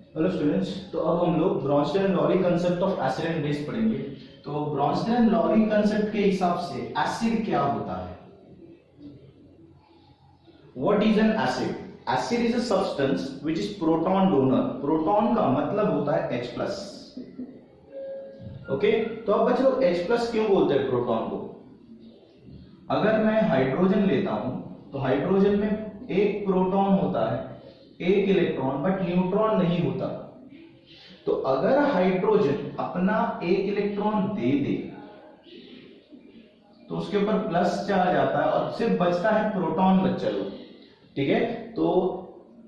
Hello students, तो अब हम लोग Bronsted Lowry concept of acid and base पढ़ेंगे। तो ब्रॉन्स्टन-लॉरी कंसेप्ट के हिसाब से एसिड क्या होता है? What is an acid? Acid is a substance which is proton donor. Proton का मतलब होता है H+। ओके, तो अब बच्चों H+ क्यों बोलते हैं प्रोटॉन को? अगर मैं हाइड्रोजन लेता हूं तो हाइड्रोजन में एक प्रोटॉन होता है, एक इलेक्ट्रॉन, बट न्यूट्रॉन नहीं होता। तो अगर हाइड्रोजन अपना एक इलेक्ट्रॉन दे दे तो उसके ऊपर प्लस चार्ज आता है और सिर्फ बचता है प्रोटॉन बच्चा लोग। ठीक है, तो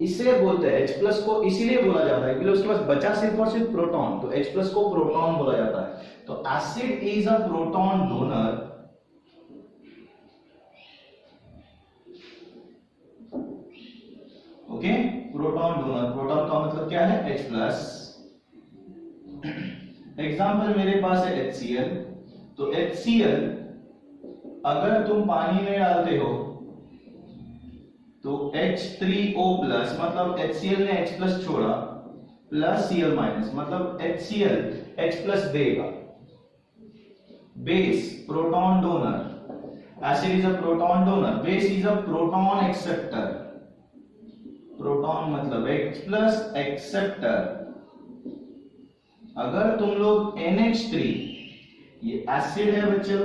इसे बोलते हैं H+ को इसीलिए बोला जाता है कि उसके पास बचा सिर्फ और सिर्फ प्रोटॉन, तो H+ को प्रोटॉन बोला जाता है। तो acid is a proton donor. Okay, proton donor, proton का मतलब क्या है? H+। एग्जाम्पल मेरे पास है HCl। तो HCl अगर तुम पानी में डालते हो तो H3O प्लस, मतलब HCl ने H+ छोड़ा, प्लस Cl माइनस, मतलब HCl H+ देगा। Base proton donor, acid is a proton donor, base is a proton acceptor. Proton मतलब H+ एक्सेप्टर। अगर तुम लोग NH3, ये एसिड है बच्चों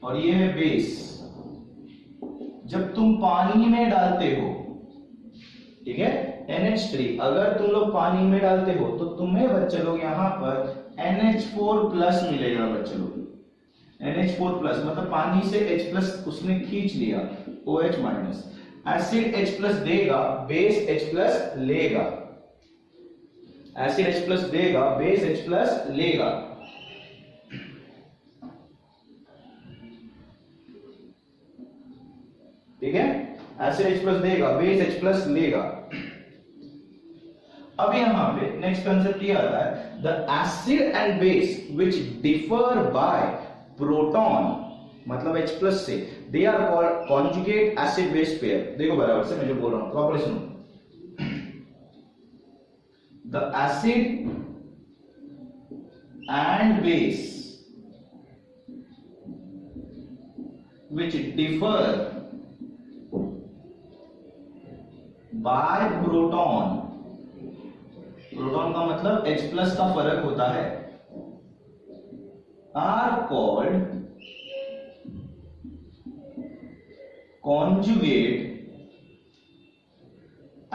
और ये है बेस, जब तुम पानी में डालते हो, ठीक है, NH3 अगर तुम लोग पानी में डालते हो तो तुम्हें बच्चे लोग यहां पर NH4+ मिलेगा बच्चे लोग। NH4+ मतलब पानी से H+ उसने खींच लिया, OH माइनस। एसिड H+ देगा, बेस H+ लेगा। एसिड H+ देगा, बेस H+ लेगा। ठीक है, एसिड H+ देगा, बेस H+ लेगा। अब यहां पे नेक्स्ट कंसेप्ट ये आता है, the acid and base which differ by proton मतलब H+ से, they are called conjugate acid base pair. देखो बराबर से मैं जो बोल रहा हूं प्रॉपर्ली सुनो। The acid and base which differ by proton, proton का मतलब H+ का फर्क होता है, are called conjugate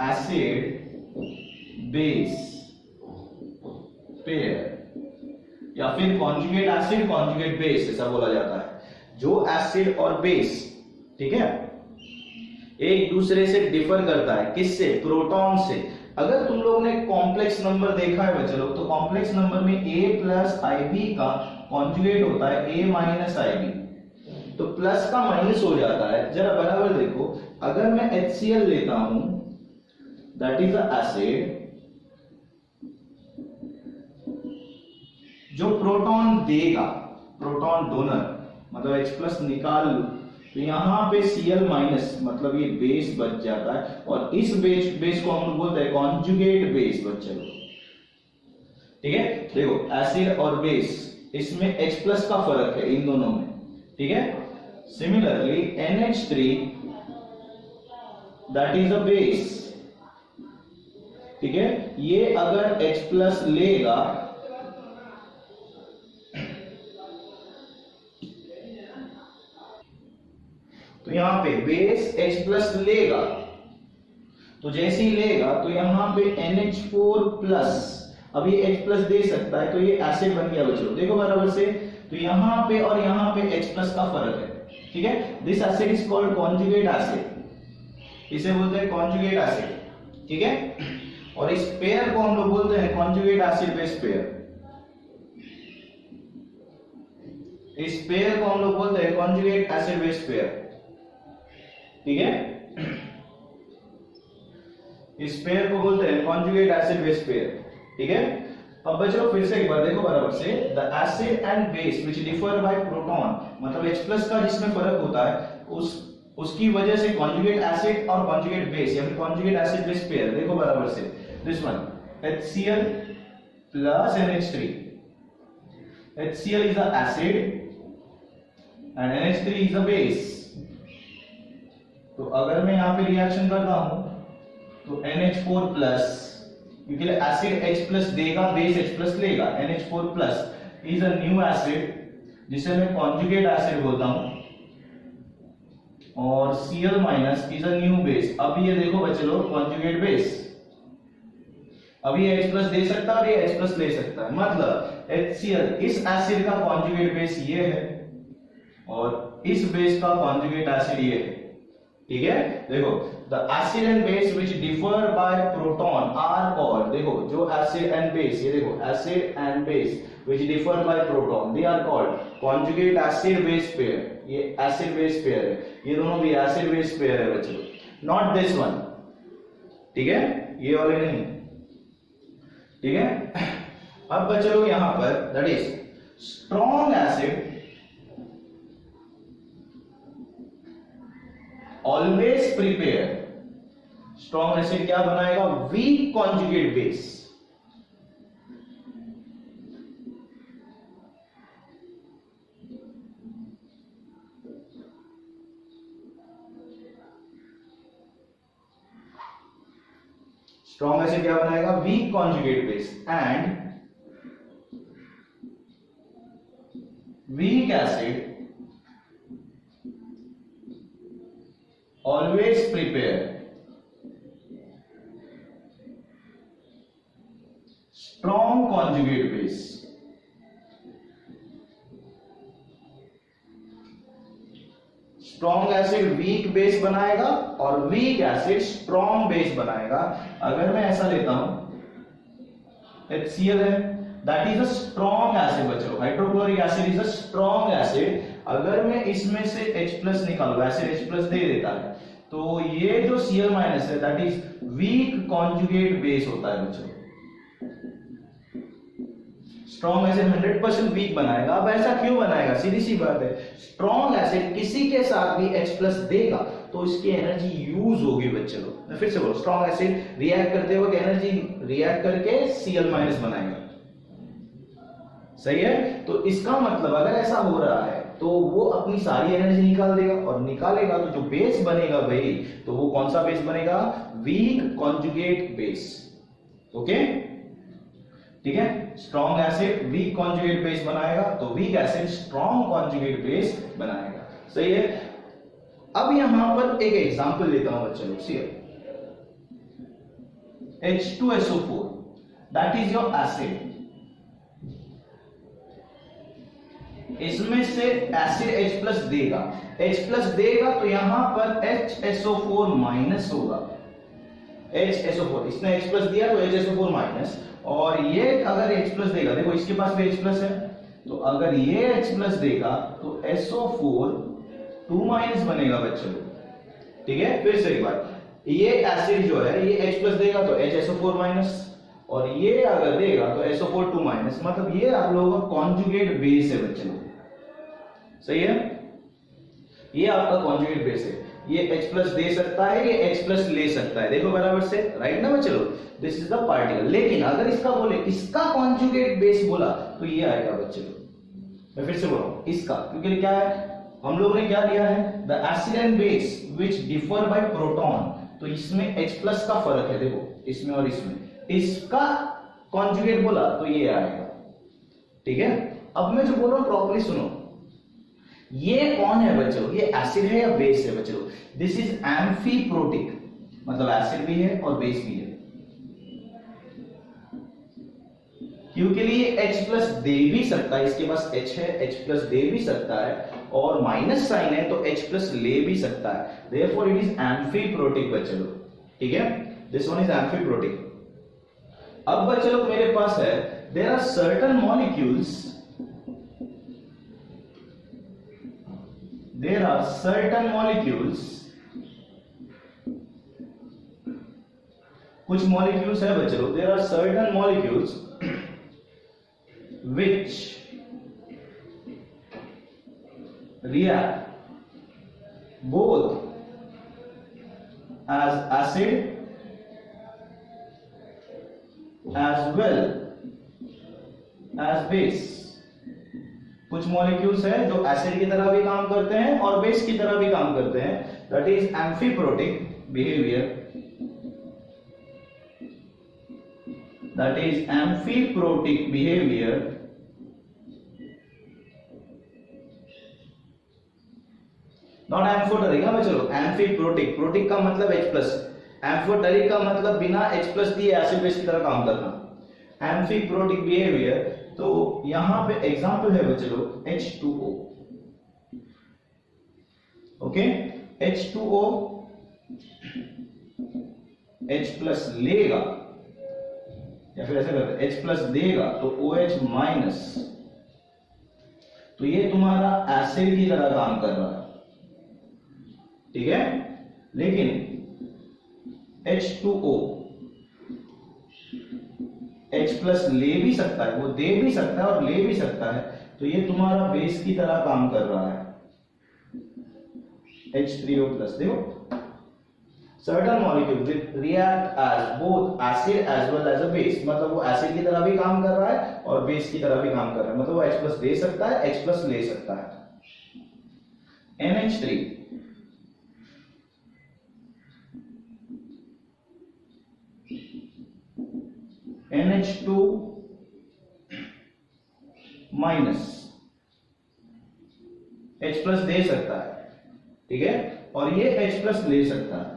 acid base pair, या फिर कॉन्जुगेट एसिड कॉन्जुगेट बेस ऐसा बोला जाता है। जो एसिड और बेस, ठीक है, एक दूसरे से डिफर करता है, किससे? प्रोटॉन से। अगर तुम लोगों ने कॉम्प्लेक्स नंबर देखा है बच्चे लोग, तो कॉम्प्लेक्स नंबर में A+IB का कॉन्जुगेट होता है A-IB, तो प्लस का माइनस हो जाता है। जरा बराबर देखो, अगर मैं HCl लेता हूं, दैट इज अ एसिड जो प्रोटॉन देगा, प्रोटॉन डोनर, मतलब H+ निकाल लूं तो यहां पे Cl माइनस, मतलब ये बेस बच जाता है, और इस बेस को हम लोग बोलते हैं कॉन्जुगेट बेस बच्चे लोग। ठीक है, देखो एसिड और बेस, इसमें H+ का फर्क है इन दोनों में। ठीक है, similarly NH3 that is a base. ठीक है, ये अगर H+ लेगा तो यहां पे बेस H+ लेगा, तो जैसे ही लेगा तो यहां पे NH4+, अब ये H+ दे सकता है तो ये एसिड बन गया बच्चों। देखो बराबर से, तो यहां पे और यहां पे H+ का फर्क है। ठीक है, this acid is called conjugate acid, इसे बोलते हैं कॉन्जुगेट एसिड। ठीक है, और इस पेयर को हम लोग बोलते हैं कॉन्जुगेट एसिड बेस पेयर। इस पेयर को हम लोग बोलते हैं कॉन्जुगेट एसिड बेस पेयर। ठीक है, इस पेयर को बोलते हैं कॉन्जुगेट एसिड बेस पेयर। ठीक है, अब बच्चों फिर से एक बार देखो बराबर से, the acid and base which differ by proton, मतलब H+ का जिसमें फर्क होता है उसकी वजह से कॉन्जुगेट एसिड और कॉन्जुगेट बेस या फिर कॉन्जुगेट एसिड बेस पेयर। देखो बराबर से, this one HCl plus NH3. HCl is a acid and NH3 is a base. तो अगर मैं यहाँ पे रिएक्शन करता हूं तो NH4 प्लस, क्योंकि एसिड H प्लस देगा, बेस H प्लस लेगा, NH4 plus is a new acid जिसे मैं कॉन्जुगेट एसिड बोलता हूं, और Cl minus is a new base. अब ये देखो बच्चे लोग, कॉन्जुगेट बेस, अब ये H प्लस दे सकता है और ये H प्लस ले सकता है, मतलब HCl इस एसिड का कॉन्जुगेट बेस ये है और इस बेस का कॉन्जुगेट एसिड ये है। ठीक है, देखो the acid and base which differ by proton are called, देखो जो एसिड एंड बेस, ये देखो acid and base which differ by proton they are called conjugate acid base pair. ये एसिड बेस पेयर है, ये दोनों भी एसिड बेस पेयर है बच्चों, नॉट दिस वन। ठीक है, ये वाले नहीं। ठीक है, अब बच्चों यहां पर that is strong acid always prepare, strong acid क्या बनाएगा, weak conjugate base. Strong acid क्या बनाएगा, weak conjugate base, and weak acid always prepare strong conjugate base। Strong acid weak base बनाएगा और वीक एसिड स्ट्रॉन्ग बेस बनाएगा। अगर मैं ऐसा लेता हूं, HCl है, that is a strong acid बच्चों, hydrochloric acid is a strong acid. अगर मैं इसमें से H प्लस निकालूं, एसिड H प्लस दे देता है, तो ये जो Cl माइनस है that is weak conjugate base होता है बच्चों। स्ट्रॉन्ग एसिड 100% वीक बनाएगा। अब ऐसा क्यों बनाएगा, सीधी सी बात है, स्ट्रॉन्ग एसिड किसी के साथ भी H प्लस देगा तो इसकी एनर्जी यूज होगी बच्चे लोग। मैं फिर से बोल, स्ट्रॉन्ग एसिड रिएक्ट करते वक्त एनर्जी रिएक्ट करके Cl माइनस बनाएगा, सही है। तो इसका मतलब अगर ऐसा हो रहा है तो वो अपनी सारी एनर्जी निकाल देगा, और निकालेगा तो जो बेस बनेगा भाई, तो वो कौन सा बेस बनेगा, वीक कॉन्जुगेट बेस। ओके, ठीक है, strong acid week conjugate base बनाएगा, तो weak acid strong conjugate base बनाएगा, सही है। अब यहां पर एक एग्जांपल लेता हूं बच्चों, सी H2SO4 that is your acid, इसमें से एसिड H प्लस देगा, H प्लस देगा तो यहां पर HSO4 माइनस होगा, HSO4, इसने H प्लस दिया तो HSO4 माइनस, और ये अगर H प्लस देगा, देखो इसके पास भी H प्लस है, तो अगर ये H प्लस देगा तो SO4 2 माइनस बनेगा बच्चों। ठीक है, फिर से एक बार, ये एसिड जो है ये H प्लस देगा तो HSO4 माइनस, और ये अगर देगा तो SO4 2 माइनस, मतलब ये आप लोगों का कॉन्जुगेट बेस है बच्चों, सही है। ये आपका कॉन्जुगेट बेस है, ये H प्लस दे सकता है, ये H प्लस ले सकता है, देखो बराबर से, राइट ना बच्चों, दिस इज द पार्टिकल। लेकिन अगर इसका बोले, इसका कॉन्जुगेट बेस बोला तो ये आएगा बच्चों। मैं फिर से बोल रहा हूं इसका, क्योंकि क्या है, हम लोगों ने क्या लिया है, the acid and base which differ by proton, तो इसमें H प्लस का फर्क है, देखो इसमें और इसमें, इसका कॉन्जुगेट बोला तो ये आएगा। ठीक है, अब मैं जो बोल रहा हूं प्रॉपर्ली सुनो, ये कौन है बच्चों, ये एसिड है या बेस है बच्चों, दिस इज एम्फीप्रोटिक, मतलब एसिड भी है और बेस भी है, क्योंकि ये H प्लस दे भी सकता है, इसके पास H है, H प्लस दे भी सकता है, और माइनस साइन है तो H प्लस ले भी सकता है, देयरफॉर इट इज एम्फीप्रोटिक बच्चों। ठीक है, दिस वन इज एम्फीप्रोटिक। अब बच्चों मेरे पास है, there are certain molecules, there are certain molecules, कुछ मॉलिक्यूल्स है बच्चों, there are certain molecules which react both as acid as well as base। कुछ मॉलिक्यूल्स है जो एसिड की तरह भी काम करते हैं और बेस की तरह भी काम करते हैं, that is amphiprotic behaviour, that is amphiprotic behaviour not amphoteric. हाँ चलो, एम्फीप्रोटिक, प्रोटिक का मतलब H+, एम्फोटेरिक का मतलब बिना H+ दिए एसिड बेस की तरह काम करना। एम्फीप्रोटिक बिहेवियर, तो यहां पे एग्जांपल है बच्चों H2O। ओके, H2O H+ लेगा या फिर ऐसे करते H+ देगा तो OH माइनस, तो ये तुम्हारा एसिड की तरह काम कर रहा है, ठीक है। लेकिन H2O H+ ले भी सकता है, वो दे भी सकता है और ले भी सकता है, तो ये तुम्हारा बेस की तरह काम कर रहा है H3O+। देखो, certain molecule will react as both acid as well as a base, मतलब वो एसिड की तरह भी काम कर रहा है और बेस की तरह भी काम कर रहा है, मतलब वो H+ दे सकता है, H+ ले सकता है। NH3 NH2 माइनस H+ दे सकता है, ठीक है, और ये H+ ले सकता है।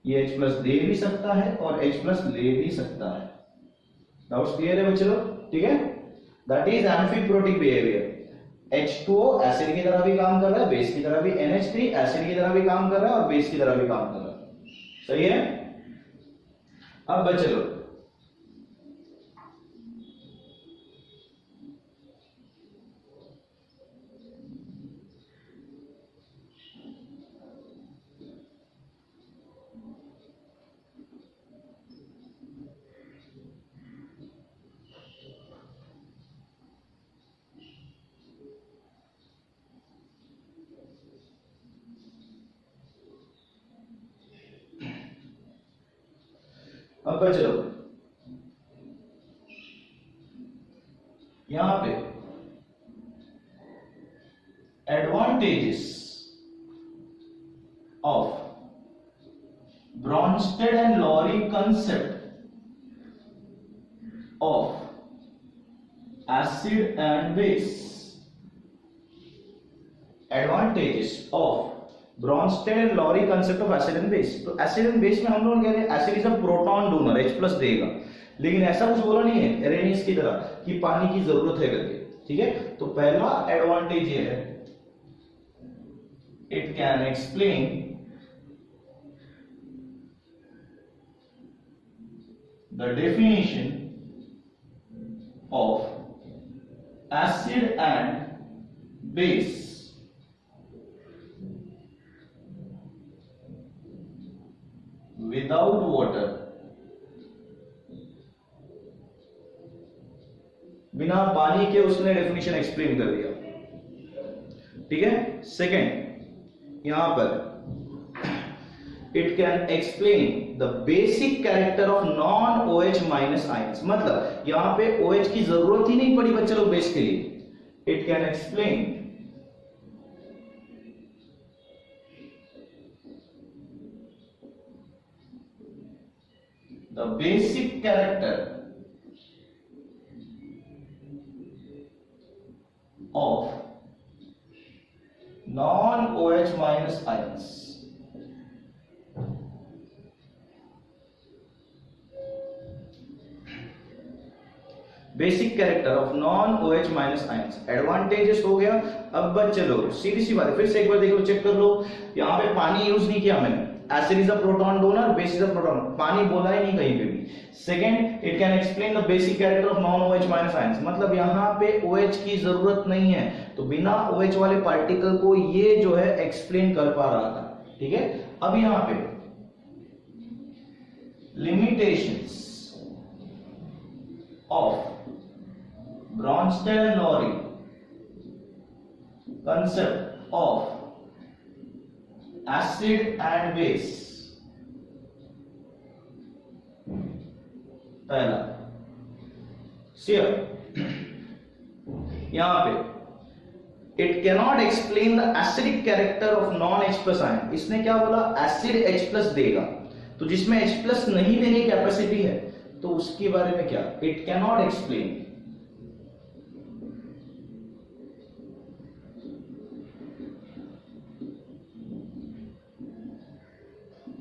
ये H+ दे भी सकता है और H+ ले भी सकता है। डाउट्स क्लियर है बच्चों? ठीक है, that is amphiprotic behaviour. H2O acid की तरह भी काम कर रहा है, बेस की तरह भी। NH3 एसिड की तरह भी काम कर रहा है और बेस की तरह भी काम कर रहा है। सही है। अब बच्चों यहां पे advantages of Bronsted and Lowry concept of acid and base. Advantages of Bronsted and Lowry concept of acid and base. तो एसिड एंड बेस में हम लोग कह रहे हैं acid is a proton donor, H+ देगा, लेकिन ऐसा कुछ बोला नहीं है एरेनियस की तरह कि पानी की जरूरत है करके, ठीक है। तो पहला एडवांटेज ये है, it can explain the definition of acid and base without water, बिना पानी के उसने डेफिनेशन एक्सप्लेन कर दिया, ठीक है। सेकंड, यहां पर it can explain the basic character of non OH minus ions, मतलब यहां पे OH की जरूरत ही नहीं पड़ी बच्चे लोग बेस के लिए। It can explain the basic character of non-OH minus ions। Basic character of non OH minus ions, advantages हो गया। अब बच चलो सीधी सी बात है, फिर से एक बार देखो, चेक कर लो। यहां पे पानी यूज नहीं किया मैंने, acid is a proton donor, base is a proton, पानी बोला ही नहीं कहीं पे भी। Second, it can explain the basic character of non OH minus ions, मतलब यहां पे OH की जरूरत नहीं है, तो बिना OH वाले पार्टिकल को ये जो है एक्सप्लेन कर पा रहा था, ठीक है। अब यहां पे limitations of Bronsted and Lowry concept of acid and base. पहला यहां पे it cannot explain the acidic character of non-H+ ion. इसने क्या बोला, एसिड H+ देगा, तो जिसमें H+ नहीं देने की कैपेसिटी है तो उसके बारे में क्या, it cannot explain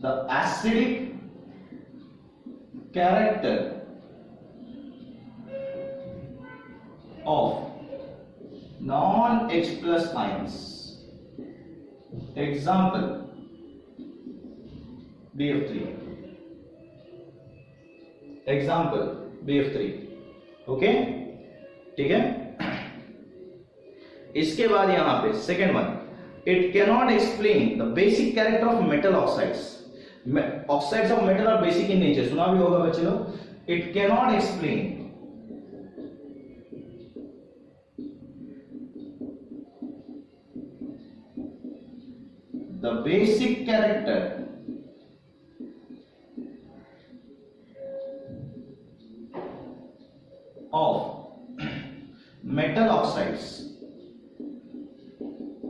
the acidic character of non-H+ ions. Example BF3. Example BF3. Okay, ठीक है। इसके बाद यहां पे second one, it cannot explain the basic character of metal oxides. Oxides of metal are basic in nature, सुना भी होगा बच्चे लोग. It cannot explain the basic character of metal oxides.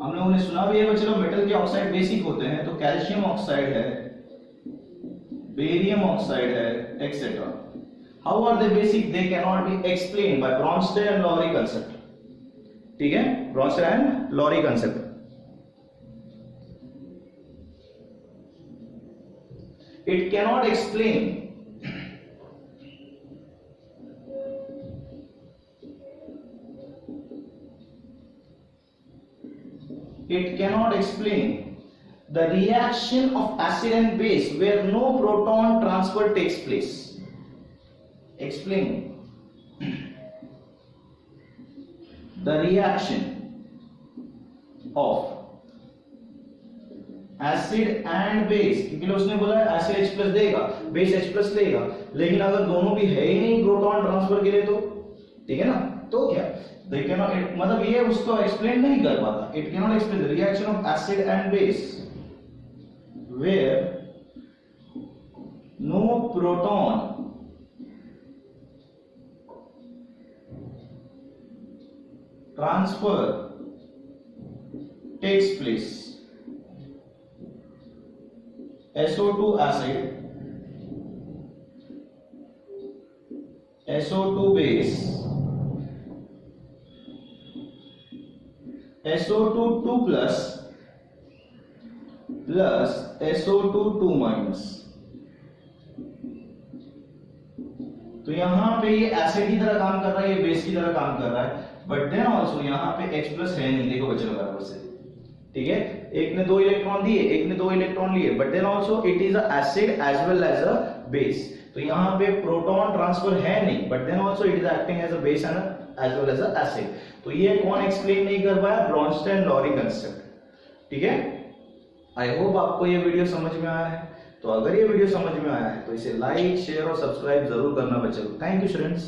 हम लोगों ने सुना भी है बच्चों, मेटल के ऑक्साइड बेसिक होते हैं, तो कैल्शियम ऑक्साइड है, बेरियम ऑक्साइड है, etcetera. How are they basic? They cannot be explain by Bronsted and Lowry concept. ठीक है, Bronsted and Lowry concept. It cannot explain the reaction of acid and base where no proton transfer takes place. Explain the reaction of acid and base, क्योंकि उसने बोला acid H+ देगा, base H+ देगा, लेकिन अगर दोनों भी है ही नहीं प्रोटॉन ट्रांसफर के लिए तो ठीक है ना, तो क्या दे कैनॉट, मतलब ये उसको एक्सप्लेन नहीं कर पाता. It cannot explain the reaction of acid and base where no proton transfer takes place. SO2 acid, SO2 base, SO2 2+ plus SO2 2-. तो यहां पे ये एसिड की तरह काम कर रहा है, ये बेस की तरह काम कर रहा है, बट देन ऑल्सो यहां पे H+ है नहीं. देखो बच्चों बराबर से, ठीक है, एक ने 2 इलेक्ट्रॉन दिए, एक ने 2 इलेक्ट्रॉन लिए, but then also it is a acid as well as a base. तो यहां पे प्रोटॉन ट्रांसफर है नहीं, but then also it is acting as a base and as well as a acid. तो ये कौन एक्सप्लेन नहीं कर पाया? Bronsted and Lowry concept. ठीक है, आई होप आपको ये वीडियो समझ में आया है. तो अगर ये वीडियो समझ में आया है तो इसे लाइक, शेयर और सब्सक्राइब जरूर करना बच्चों. Thank you students.